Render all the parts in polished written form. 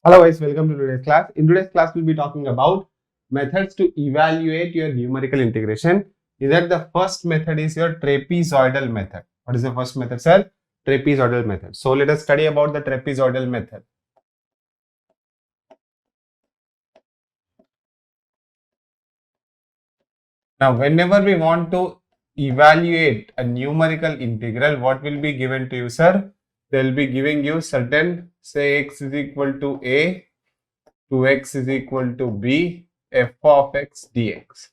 Hello guys, welcome to today's class. In today's class, we'll be talking about methods to evaluate your numerical integration. Either the first method is your trapezoidal method. What is the first method, sir? Trapezoidal method. So let us study about the trapezoidal method. Now, whenever we want to evaluate a numerical integral, what will be given to you, sir? They will be giving you certain, say x is equal to a, 2x is equal to b, f of x dx.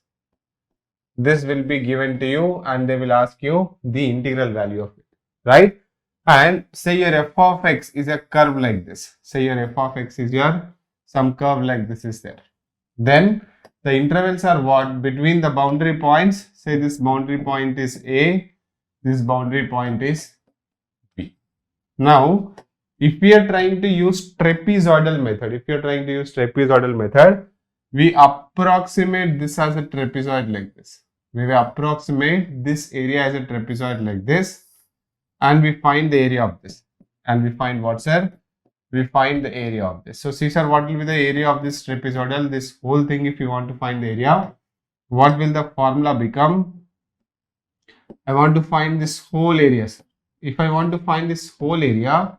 This will be given to you and they will ask you the integral value of it, right? And say your f of x is a curve like this. Say your f of x is your some curve like this is there. Then the intervals are what? Between the boundary points, say this boundary point is A, this boundary point is B. Now, if we are trying to use trapezoidal method, we approximate this as a trapezoid like this. We will approximate this area as a trapezoid like this and we find the area of this. And we find what, sir? We find the area of this. So, see, sir, what will be the area of this trapezoidal? This whole thing, if you want to find the area, what will the formula become? I want to find this whole area, sir. If I want to find this whole area,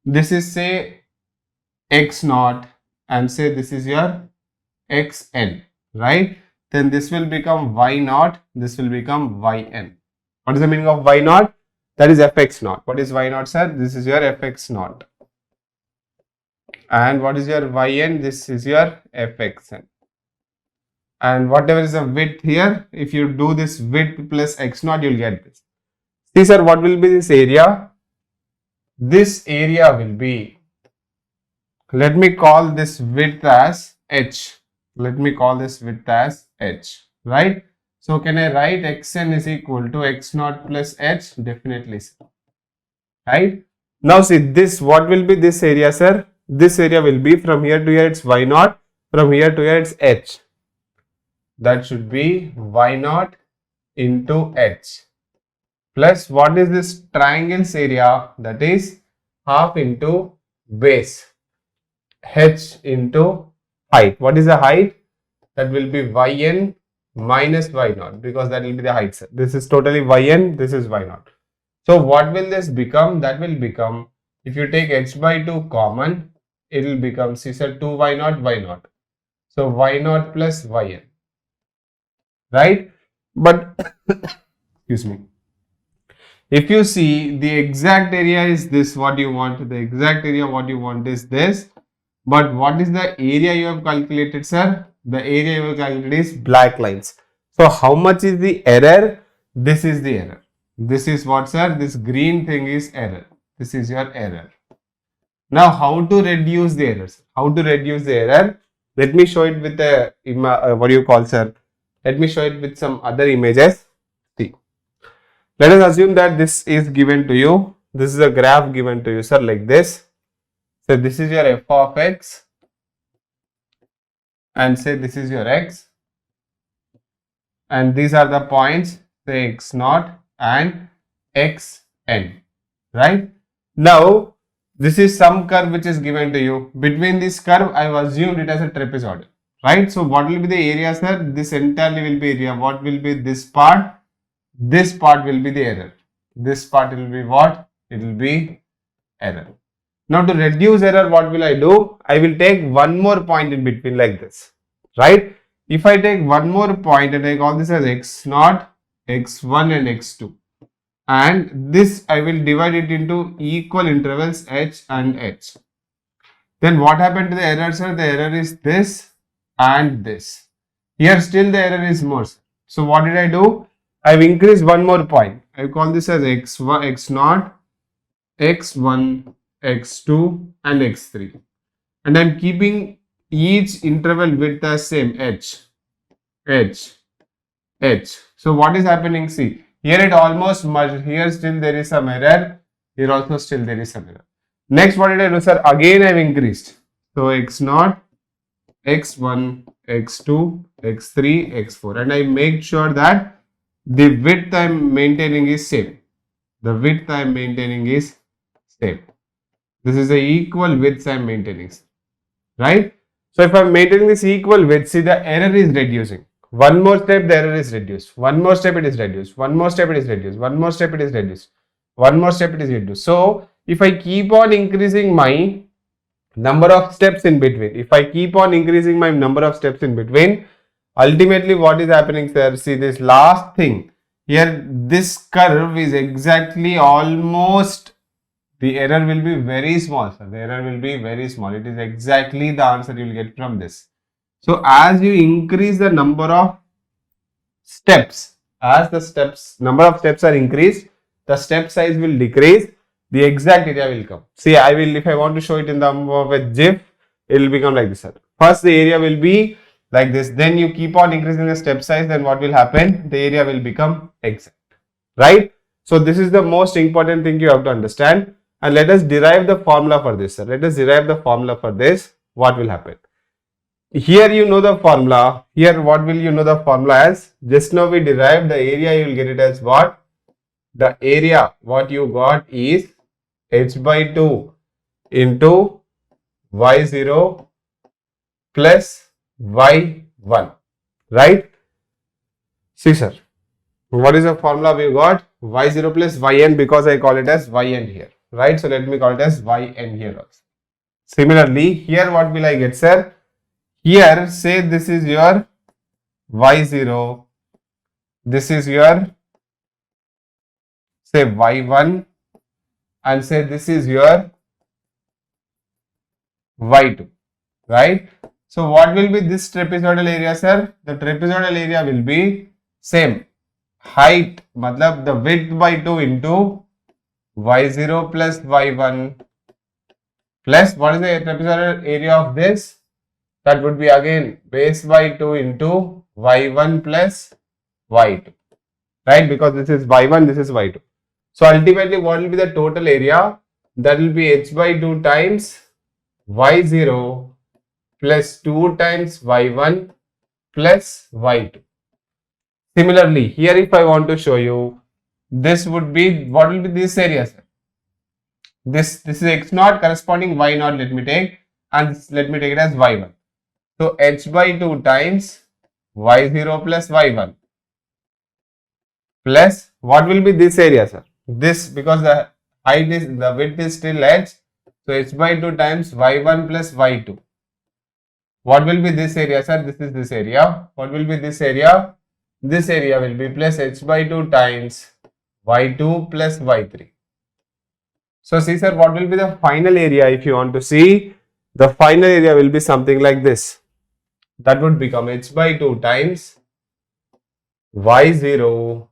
this is say x naught and say this is your xn, right? Then this will become y naught, this will become yn. What is the meaning of y naught? That is fx naught. What is y naught, sir? This is your fx naught. And what is your yn? This is your fxn. And whatever is the width here, if you do this width plus x naught, you will get this. See, sir, what will be this area? This area will be, let me call this width as h. Let me call this width as h, right? So, can I write xn is equal to x naught plus h? Definitely, sir. Right? Now, see this, what will be this area, sir? This area will be from here to here, it's y naught. From here to here, it's h. That should be y naught into h. Plus, what is this triangle's area? That is half into base. H into height. What is the height? That will be yn minus y naught because that will be the height, sir. This is totally yn, this is y naught. So what will this become? That will become, if you take h by 2 common, it will become, see, sir, 2 y naught. So y naught plus yn, right? But excuse me. If you see the exact area is this, what you want, the exact area what you want is this. But what is the area you have calculated, sir? The area you have calculated is black lines. So, how much is the error? This is the error. This is what, sir? This green thing is error. This is your error. Now, how to reduce the errors? How to reduce the error? Let me show it with the, what do you call, sir? Let me show it with some other images. See. Let us assume that this is given to you. This is a graph given to you, sir, like this. So, this is your f of x and say this is your x and these are the points, say x naught and xn, right? Now, this is some curve which is given to you. Between this curve, I have assumed it as a trapezoidal, right? So, what will be the area, sir? This entirely will be area. What will be this part? This part will be the error. This part will be what? It will be error. Now, to reduce error, what will I do? I will take one more point in between like this, right? If I take one more point and I call this as x naught, x1 and x2 and this I will divide it into equal intervals h and h. Then what happened to the error, sir? The error is this and this. Here still the error is more. So, what did I do? I have increased one more point. I call this as x1, x naught, x1, x2 and x3 and I am keeping each interval width as same h. So what is happening? See, here it almost merged, here still there is some error, here also still there is some error. Next, what did I do, sir? Again I have increased. So x naught, x1, x2, x3, x4 and I make sure that the width I am maintaining is same. The width I am maintaining is same. This is the equal width I am maintaining. right? So if I'm maintaining this equal width, see the error is reducing. One more step, the error is reduced. One more step, it is reduced. One more step, it is reduced. One more step, it is reduced. One more step, it is reduced. So if I keep on increasing my number of steps in between, if I keep on increasing my number of steps in between, ultimately what is happening, sir? See this last thing here, this curve is exactly almost, the error will be very small, sir. The error will be very small. It is exactly the answer you will get from this. So as you increase the number of steps, as the number of steps are increased, the step size will decrease, the exact area will come. See, I will, if I want to show it in the of a GIF, it will become like this, sir. First the area will be like this, then you keep on increasing the step size, then what will happen? The area will become exact, right? So this is the most important thing you have to understand. And let us derive the formula for this, sir. Let us derive the formula for this. What will happen? Here you know the formula. Here what will you know the formula as? Just now we derived the area, you will get it as what? The area what you got is h by 2 into y0 plus y1, right? See, sir, what is the formula we got? Y0 plus yn, because I call it as yn here, right? So let me call it as yn here also. Similarly, here what will I get, sir? Here say this is your y0, this is your say y1, and say this is your y2, right? So what will be this trapezoidal area, sir? The trapezoidal area will be same height, matlab the width by 2 into y0 plus y1 plus what is the trapezoidal area of this? That would be again base by 2 into y1 plus y2, right? Because this is y1, this is y2. So ultimately what will be the total area? That will be h by 2 times y0 plus 2 times y1 plus y2. Similarly, here if I want to show you, this would be, what will be this area, sir? This is x0 corresponding y0, let me take, and let me take it as y1. So h by 2 times y0 plus y1 plus what will be this area, sir? This, because the height is, the width is still h, so h by 2 times y1 plus y2. What will be this area, sir? This is this area. What will be this area? This area will be plus h by 2 times y2 plus y3. So see, sir, what will be the final area? If you want to see, the final area will be something like this. That would become h by 2 times y0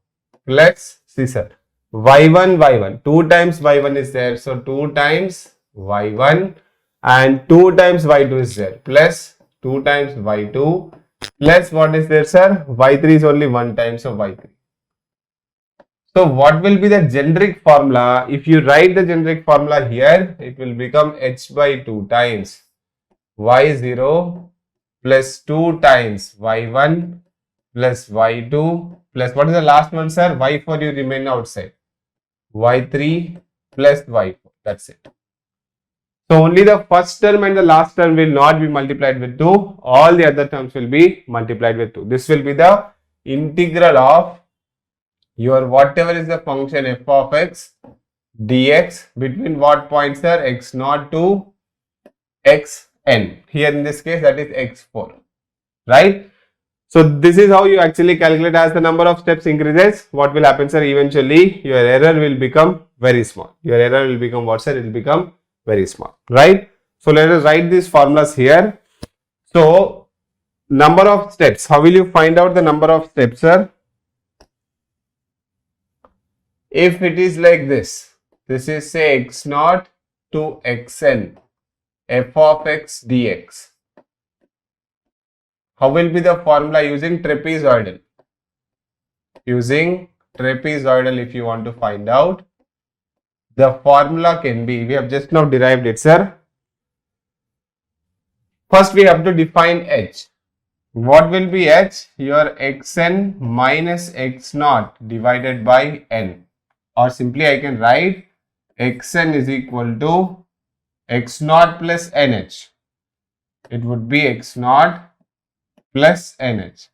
plus, see, sir, y1, 2 times y1 is there, so 2 times y1, and 2 times y2 is there, plus 2 times y2 plus what is there, sir? y3 is only 1 time, so y3. So what will be the generic formula? If you write the generic formula here, it will become h by 2 times y0 plus 2 times y1 plus y2 plus what is the last one, sir? y4 you remain outside, y3 plus y4, that's it. So only the first term and the last term will not be multiplied with 2, all the other terms will be multiplied with 2. This will be the integral of your whatever is the function f of x dx between what points, sir? x0 to xn. Here in this case that is x4, right? So this is how you actually calculate. As the number of steps increases, what will happen, sir? Eventually your error will become very small. Your error will become what, sir? It will become very small, right? So let us write these formulas here. So number of steps, how will you find out the number of steps, sir? If it is like this is say x0 to xn f of x dx. How will be the formula? Using trapezoidal. Using trapezoidal, if you want to find out, the formula can be, we have just now derived it, sir. First we have to define h. What will be h? Your xn minus x0 divided by n. Or simply I can write xn is equal to x0 plus nh. it would be x naught plus nh.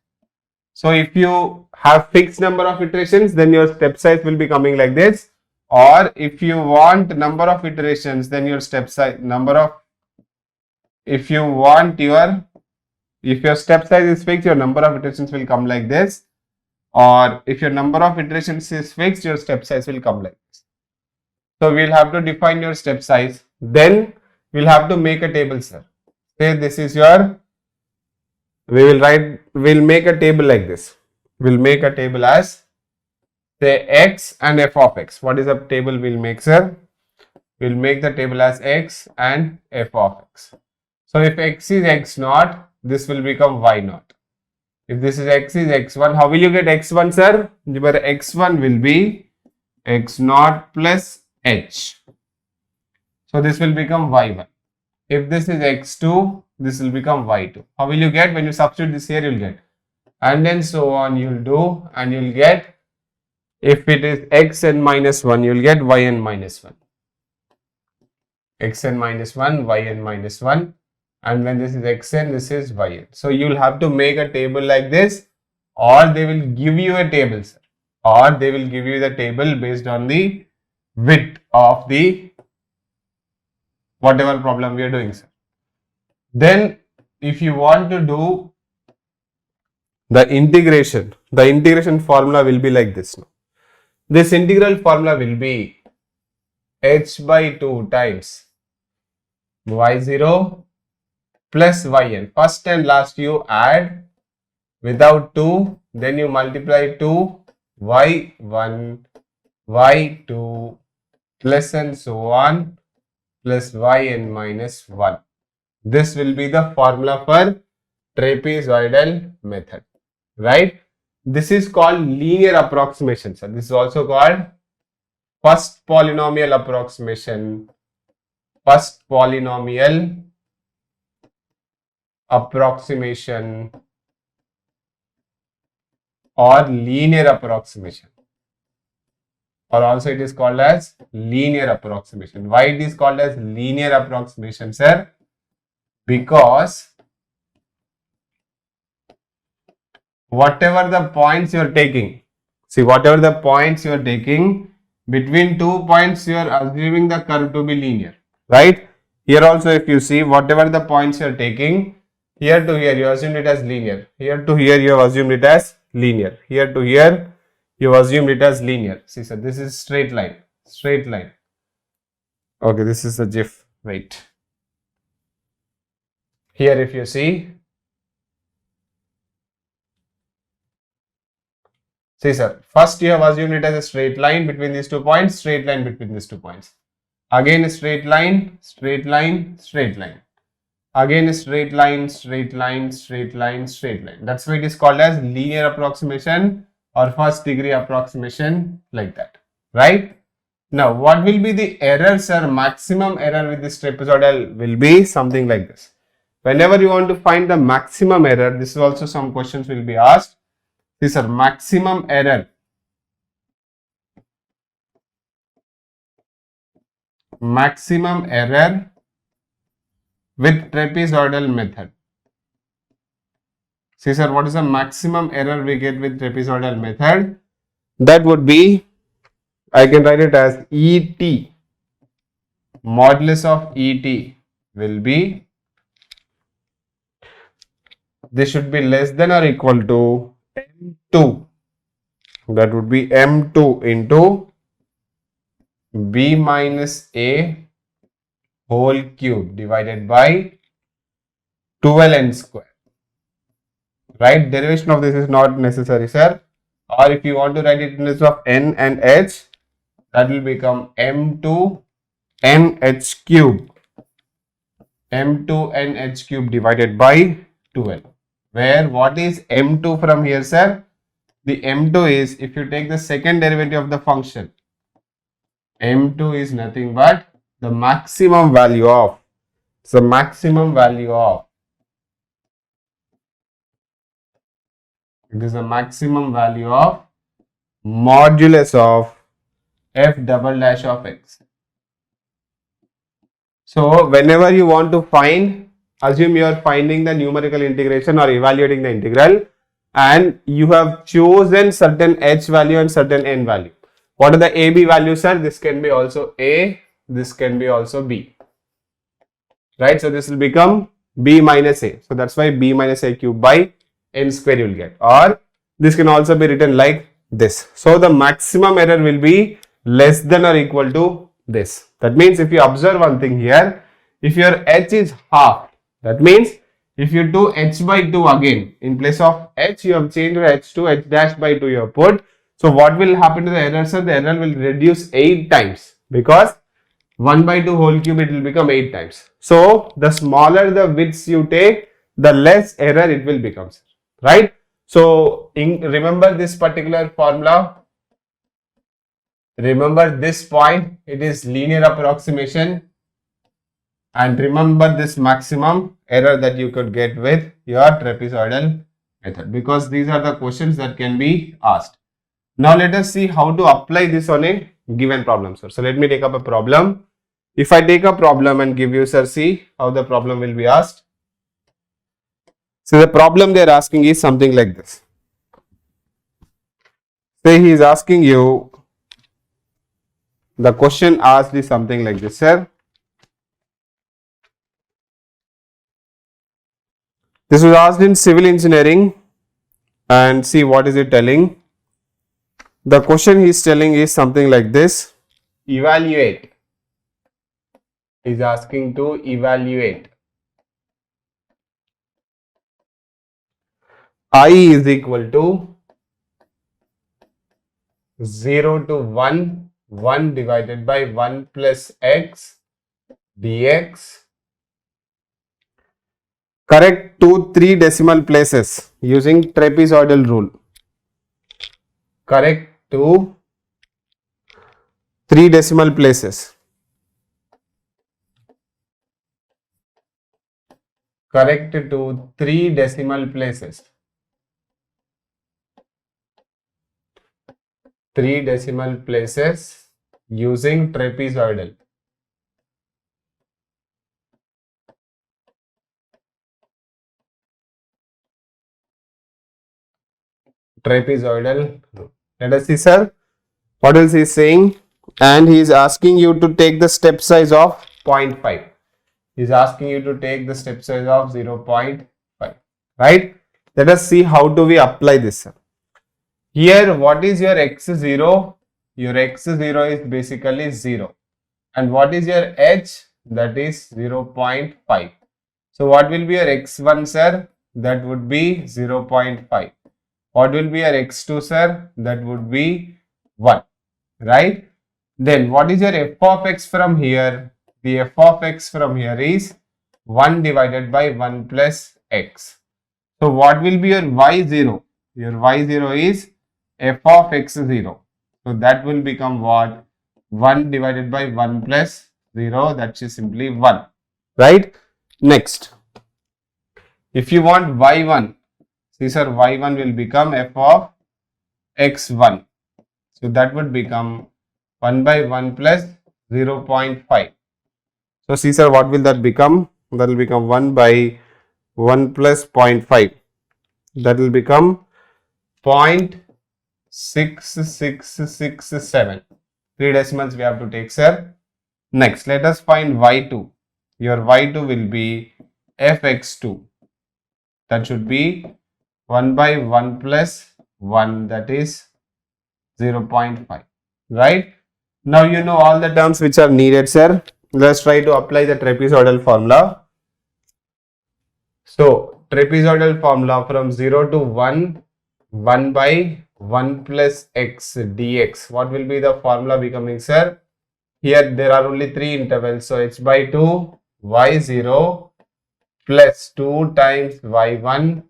So if you have fixed number of iterations, then your step size will be coming like this. Or if you want number of iterations, then your step size if your step size is fixed, your number of iterations will come like this. Or if your number of iterations is fixed, your step size will come like this. So we'll have to define your step size. Then we'll have to make a table, sir. Say this is your, we'll make a table like this. We'll make a table as, say, x and f of x. What is the table we'll make, sir? We'll make the table as x and f of x. So if x is x naught, this will become y naught. If this is x is x1, how will you get x1, sir? Your x1 will be x naught plus h. So this will become y1. If this is x2, this will become y2. How will you get? When you substitute this here, you'll get. And then so on you'll do, and you'll get, if it is xn minus 1, you'll get yn minus 1. xn minus 1, yn minus 1. And when this is xn, this is yn. So you'll have to make a table like this, or they will give you a table, sir. Or they will give you the table based on the width of the whatever problem we are doing, sir. Then if you want to do the integration formula will be like this. This integral formula will be h by 2 times y0 plus yn. First and last you add without 2, then you multiply 2, y1, y2 plus and so on plus yn minus 1. This will be the formula for trapezoidal method, right? This is called linear approximation, sir. This is also called first polynomial approximation. First polynomial approximation or linear approximation, or also it is called as linear approximation. Why it is called as linear approximation, sir? Because whatever the points you are taking, between 2 points you are assuming the curve to be linear, right? Here also if you see, whatever the points you are taking, here to here you assumed it as linear, here to here you have assumed it as linear, here to here you have assumed it as linear. See, sir, this is straight line. Okay, this is the GIF. Wait. Here if you see, sir, first you have assumed it as a straight line between these 2 points, straight line between these 2 points. Again a straight line, straight line, straight line. Again a straight line, straight line, straight line, straight line. That's why it is called as linear approximation or first degree approximation, like that, right? Now, what will be the error, sir? Maximum error with this trapezoidal will be something like this. Whenever you want to find the maximum error, this is also some questions will be asked. These are maximum error. Maximum error with trapezoidal method. See, sir, what is the maximum error we get with trapezoidal method? That would be, I can write it as ET. Modulus of ET will be, this should be less than or equal to M2. That would be M2 into B minus A whole cube divided by 12n square. Right? Derivation of this is not necessary, sir. Or if you want to write it in terms of n and h, that will become M2 nh cube. M2 nh cube divided by 12. Where what is M2 from here, sir? The M2 is, if you take the second derivative of the function, M2 is nothing but the maximum value of, it is the maximum value of modulus of f double dash of x. So whenever you want to find assume you are finding the numerical integration or evaluating the integral, and you have chosen certain h value and certain n value. What are the a, b values, sir? This can be also a, this can be also b, right? So this will become b minus a. So that's why b minus a cube by n square you will get, or this can also be written like this. So the maximum error will be less than or equal to this. That means if you observe one thing here, if your h is half, that means if you do h by 2 again, in place of h you have changed your h to h dash by 2 you have put. So what will happen to the error, sir? The error will reduce 8 times, because 1 by 2 whole cube, it will become 8 times. So the smaller the widths you take, the less error it will become, right? So remember this particular formula. Remember this point, it is linear approximation, and remember this maximum error that you could get with your trapezoidal method, because these are the questions that can be asked. Now let us see how to apply this on a given problem, sir. So let me take up a problem. If I take a problem and give you, sir, see how the problem will be asked. So the problem they are asking is something like this. Say he is asking you, the question asked is something like this, sir. This was asked in civil engineering, and see what is it telling. The question he is telling is something like this. Evaluate. He is asking to evaluate. I is equal to 0 to 1, 1 divided by 1 plus x dx. Correct to 3 decimal places using trapezoidal rule. Correct to 3 decimal places. Correct to 3 decimal places. 3 decimal places using trapezoidal. Trapezoidal. Let us see, sir. What else he is saying? And he is asking you to take the step size of 0.5. He is asking you to take the step size of 0.5. Right? Let us see how do we apply this, sir. Here, what is your x0? Your x0 is basically 0. And what is your h? That is 0.5. So what will be your x1, sir? That would be 0.5. What will be your x2, sir? That would be 1. Right? Then what is your f of x from here? The f of x from here is 1 divided by 1 plus x. So what will be your y0? Your y0 is f of x0. So that will become what? 1 divided by 1 plus 0, that is simply 1. Right? Next, if you want y1, see, sir, y1 will become f of x1. So that would become 1 by 1 plus 0.5. So see, sir, what will that become? That will become 1 by 1 plus 0.5. That will become 0.6667. 3 decimals we have to take, sir. Next, let us find y2. Your y2 will be fx2. That should be 1 by 1 plus 1, that is 0.5. Right? Now you know all the terms which are needed, sir. Let's try to apply the trapezoidal formula. So trapezoidal formula from 0 to 1, 1 by 1 plus x dx. What will be the formula becoming, sir? Here there are only 3 intervals. So h by 2, y0 plus 2 times y1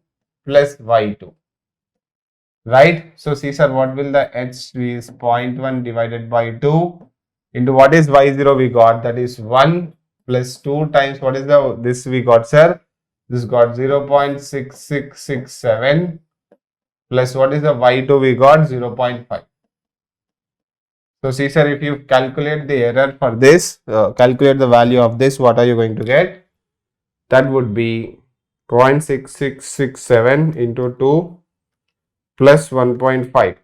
plus y2. Right? So see, sir, what will the h be? Is 0.1 divided by 2 into what is y0 we got? That is 1 plus 2 times what is the this we got, sir? This got 0.6667 plus what is the y2 we got? 0.5. So see, sir, if you calculate the error for this, calculate the value of this, what are you going to get? that would be 0.6667 into 2 plus 1.5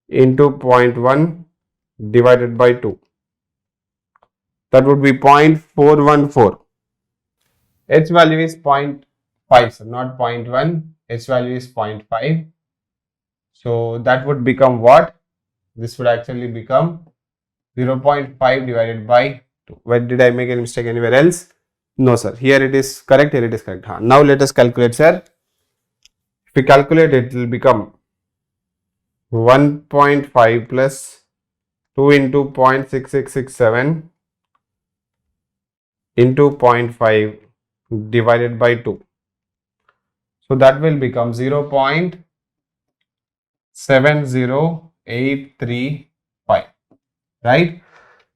into 0.1 divided by 2. That would be 0.414. H value is 0.5, so not 0.1. H value is 0.5. So that would become what? This would actually become 0.5 divided by 2. Where did I make any mistake anywhere else? No, sir. Here it is correct. Here it is correct. Now let us calculate, sir. If we calculate it, it will become 1.5 plus 2 into 0.6667 into 0.5 divided by 2. So that will become 0.70835, right?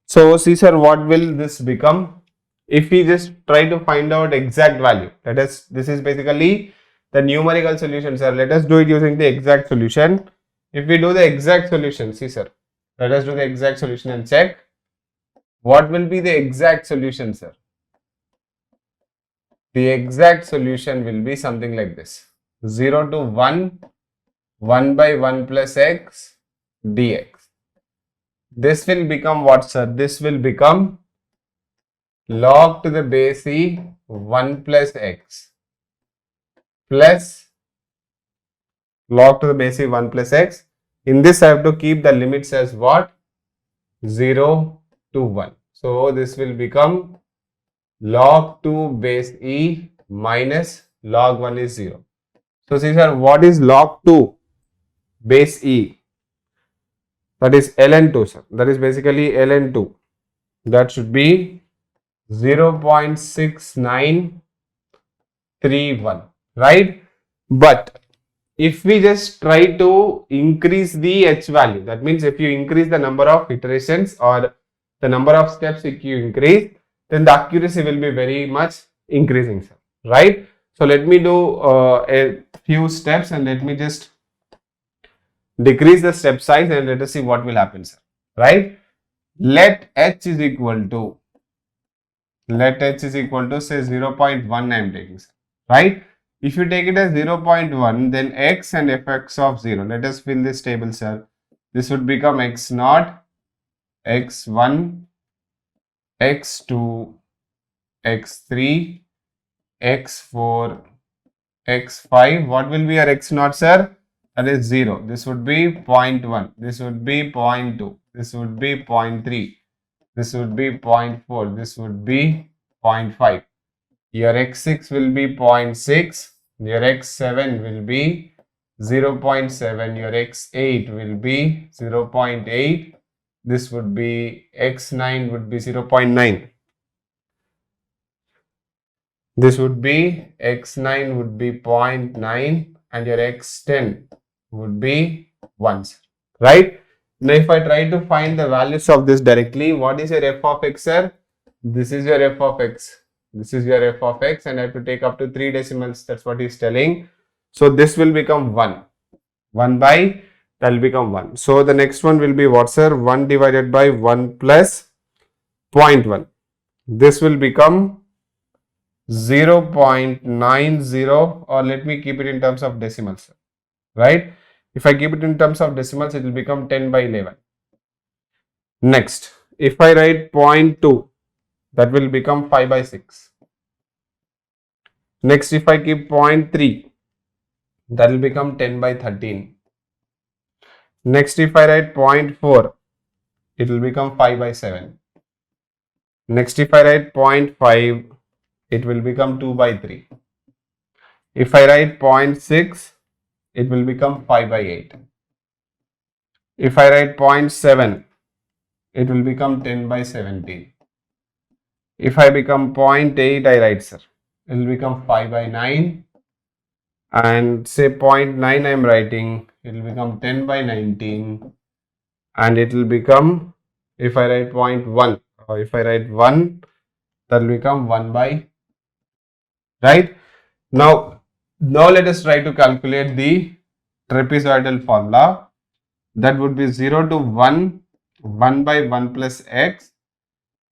So see, sir, what will this become? If we just try to find out exact value, this is basically the numerical solution, sir. Let us do it using the exact solution. If we do the exact solution, see, sir, let us do the exact solution and check what will be the exact solution, sir. The exact solution will be something like this: 0 to 1, 1 by 1 plus x dx. This will become what, sir? This will become log to the base e 1 plus x plus log to the base e 1 plus x. In this, I have to keep the limits as what? 0 to 1. So this will become log 2 base e minus log 1 is 0. So see, sir, what is log 2 base e? That is ln2, sir. That is basically ln2. That should be 0.6931, right? But if we just try to increase the h value, that means if you increase the number of iterations or the number of steps if you increase, then the accuracy will be very much increasing, sir, right? So let me do a few steps and let me just decrease the step size and let us see what will happen, sir, right? Let h is equal to say 0.1 I am taking, sir, right? If you take it as 0.1, then x and fx of 0. Let us fill this table, sir. This would become x0, x1, x2, x3, x4, x5. What will be our x0, sir? That is 0. This would be 0.1. This would be 0.2. This would be 0.3. This would be 0.4. This would be 0.5. Your x6 will be 0.6. Your x7 will be 0.7. Your x8 will be 0.8. This would be x9 would be 0.9. This would be x9 would be 0.9 and your x10 would be 1, right? Now if I try to find the values of this directly, what is your f of x, sir? This is your f of x. This is your f of x and I have to take up to 3 decimals. That's what he's telling. So this will become 1. 1 by, that will become 1. So the next one will be what, sir? 1 divided by 1 plus 0.1. This will become 0.90, or let me keep it in terms of decimals, right? If I keep it in terms of decimals, it will become 10 by 11. Next, if I write 0.2, that will become 5 by 6. Next, if I keep 0.3, that will become 10 by 13. Next, if I write 0.4, it will become 5 by 7. Next, if I write 0.5, it will become 2 by 3. If I write 0.6, it will become 5 by 8. If I write 0.7, it will become 10 by 17. If I become 0.8, I write, sir, it will become 5 by 9. And say 0.9 I am writing, it will become 10 by 19. And it will become, if I write 0.1 or if I write 1, that will become 1 by, right? Now let us try to calculate the trapezoidal formula. That would be 0 to 1, 1 by 1 plus x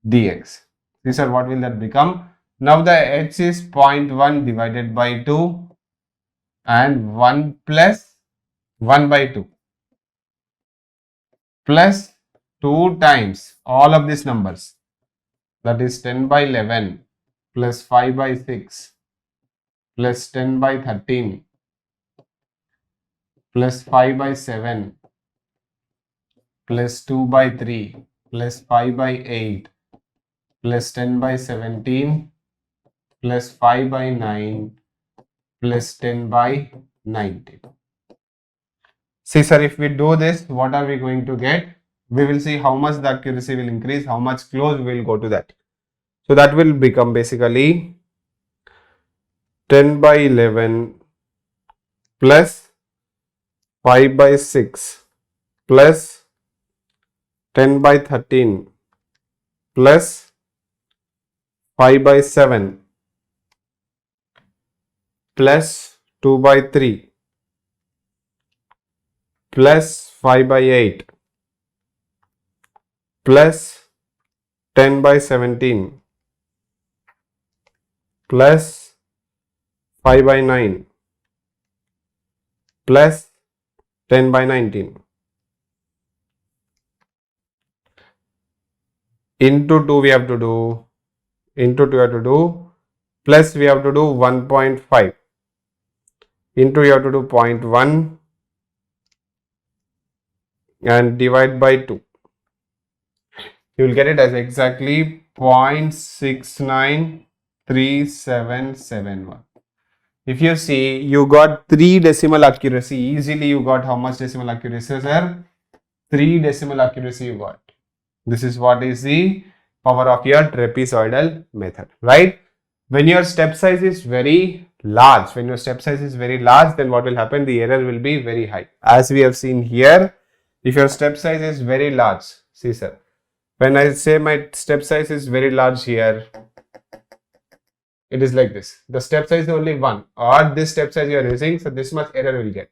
dx. These are what will that become? Now the h is 0.1 divided by 2 and 1 plus 1 by 2 plus 2 times all of these numbers, that is 10 by 11 plus 5 by 6 plus 10 by 13 plus 5 by 7 plus 2 by 3 plus 5 by 8 plus 10 by 17 plus 5 by 9 plus 10 by 19. See sir, if we do this, what are we going to get? We will see how much the accuracy will increase, how much close we will go to that. So that will become basically 10 by 11 plus 5 by 6 plus 10 by 13 plus 5 by 7 plus 2 by 3 plus 5 by 8 plus 10 by 17 plus 5 by 9 plus 10 by 19 into 2 we have to do, plus we have to do 1.5 into you have to do 0.1 and divide by 2. You will get it as exactly 0.693771. If you see, you got 3 decimal accuracy. Easily you got how much decimal accuracy, sir? 3 decimal accuracy you got. This is what is the power of your trapezoidal method, right? When your step size is very large, then what will happen? The error will be very high. As we have seen here, if your step size is very large, see sir, when I say my step size is very large here, it is like this. The step size is only 1 or this step size you are using, so this much error will get.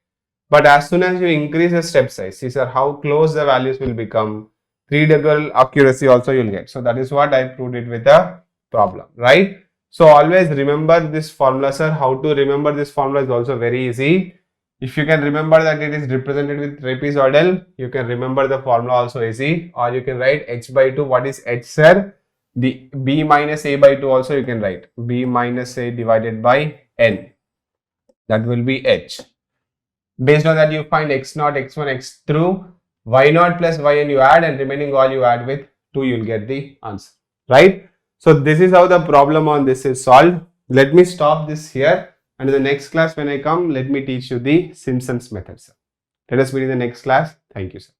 But as soon as you increase the step size, see sir, how close the values will become. 3 decimal accuracy also you will get. So that is what I proved it with a problem, right? So always remember this formula, sir. How to remember this formula is also very easy. If you can remember that it is represented with trapezoidal, you can remember the formula also easy, or you can write h by 2. What is h, sir? The b minus a by 2 also you can write. B minus a divided by n. That will be h. Based on that you find x0, x1, x2, y0 plus yn you add, and remaining all you add with 2, you will get the answer, right? So this is how the problem on this is solved. Let me stop this here, and in the next class when I come, let me teach you the Simpson's method, sir. Let us meet in the next class. Thank you, sir.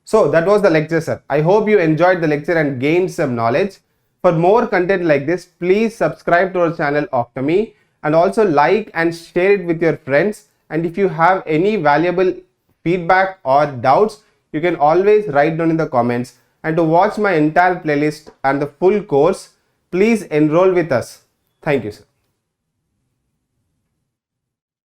So that was the lecture, sir. I hope you enjoyed the lecture and gained some knowledge. For more content like this, please subscribe to our channel Octomy, and also like and share it with your friends. And if you have any valuable feedback or doubts, you can always write down in the comments. And to watch my entire playlist and the full course, please enroll with us. Thank you, sir.